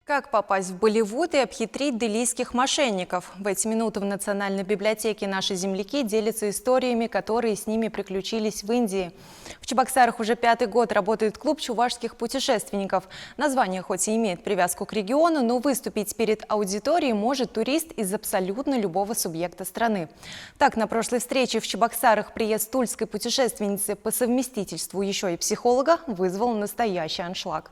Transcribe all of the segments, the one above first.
Как попасть в Болливуд и обхитрить делийских мошенников? В эти минуты в Национальной библиотеке наши земляки делятся историями, которые с ними приключились в Индии. В Чебоксарах уже 5-й год работает клуб чувашских путешественников. Название хоть и имеет привязку к региону, но выступить перед аудиторией может турист из абсолютно любого субъекта страны. Так, на прошлой встрече в Чебоксарах приезд тульской путешественницы по совместительству еще и психолога вызвал настоящий аншлаг.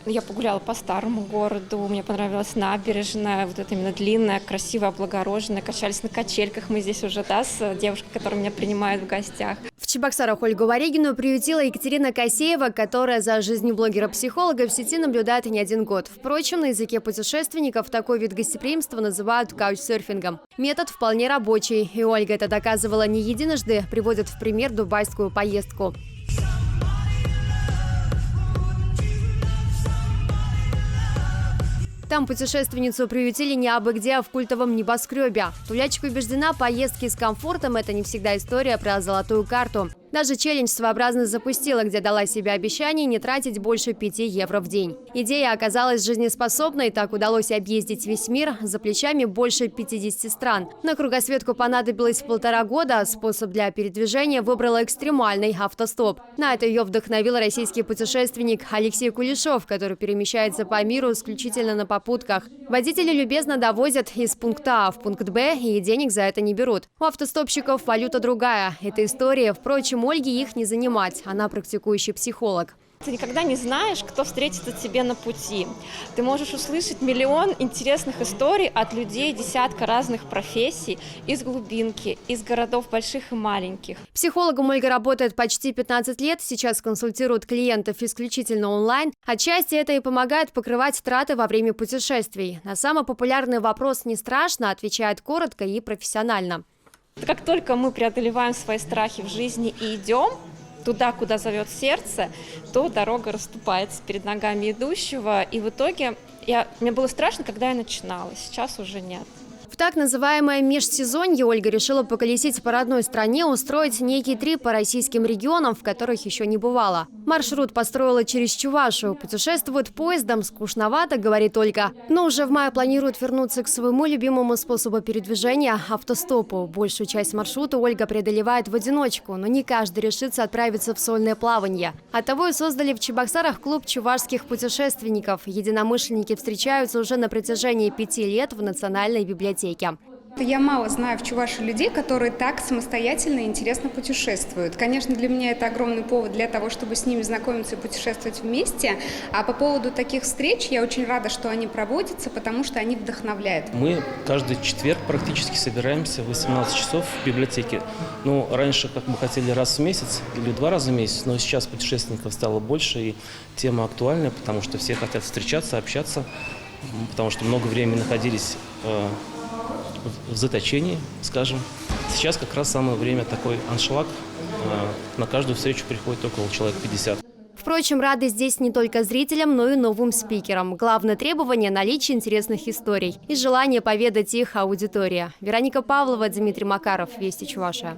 Я погуляла по старому городу, мне понравилась набережная, вот это именно длинная, красивая, облагороженная, качались на качельках. Мы здесь уже, с девушкой, которая меня принимает в гостях. В Чебоксарах Ольгу Варегину приютила Екатерина Косеева, которая за жизнью блогера-психолога в сети наблюдает и не один год. Впрочем, на языке путешественников такой вид гостеприимства называют каучсерфингом. Метод вполне рабочий, и Ольга это доказывала не единожды, приводит в пример дубайскую поездку. Там путешественницу приютили не абы где, а в культовом небоскребе. Тулячка убеждена, поездки с комфортом – это не всегда история про золотую карту. Даже челлендж своеобразно запустила, где дала себе обещание не тратить больше 5 евро в день. Идея оказалась жизнеспособной, так удалось объездить весь мир, за плечами больше 50 стран. На кругосветку понадобилось 1,5 года, а способ для передвижения выбрала экстремальный – автостоп. На это ее вдохновил российский путешественник Алексей Кулешов, который перемещается по миру исключительно на попутках. Водители любезно довозят из пункта А в пункт Б и денег за это не берут. У автостопщиков валюта другая. Эта история, впрочем, Ольге их не занимать. Она практикующий психолог. Ты никогда не знаешь, кто встретится тебе на пути. Ты можешь услышать миллион интересных историй от людей десятка разных профессий, из глубинки, из городов больших и маленьких. Психологом Ольга работает почти 15 лет, сейчас консультирует клиентов исключительно онлайн. Отчасти это и помогает покрывать траты во время путешествий. На самый популярный вопрос «не страшно?» отвечает коротко и профессионально. Как только мы преодолеваем свои страхи в жизни и идем туда, куда зовет сердце, то дорога расступается перед ногами идущего. И в итоге мне было страшно, когда я начинала, сейчас уже нет. В так называемое межсезонье Ольга решила поколесить по родной стране, устроить некий трип по российским регионам, в которых еще не бывала. Маршрут построила через Чувашию. Путешествует поездом, скучновато, говорит Ольга. Но уже в мае планирует вернуться к своему любимому способу передвижения – автостопу. Большую часть маршрута Ольга преодолевает в одиночку, но не каждый решится отправиться в сольное плавание. Оттого и создали в Чебоксарах клуб чувашских путешественников. Единомышленники встречаются уже на протяжении 5 лет в Национальной библиотеке. Я мало знаю в Чувашии людей, которые так самостоятельно и интересно путешествуют. Конечно, для меня это огромный повод для того, чтобы с ними знакомиться и путешествовать вместе. А по поводу таких встреч я очень рада, что они проводятся, потому что они вдохновляют. Мы каждый четверг практически собираемся в 18 часов в библиотеке. Ну, раньше как мы хотели раз в месяц или 2 раза в месяц, но сейчас путешественников стало больше, и тема актуальная, потому что все хотят встречаться, общаться, потому что много времени находились в заточении, скажем. Сейчас как раз самое время, такой аншлаг. На каждую встречу приходит около человек 50. Впрочем, рады здесь не только зрителям, но и новым спикерам. Главное требование – наличие интересных историй и желание поведать их аудитории. Вероника Павлова, Дмитрий Макаров, Вести Чувашия.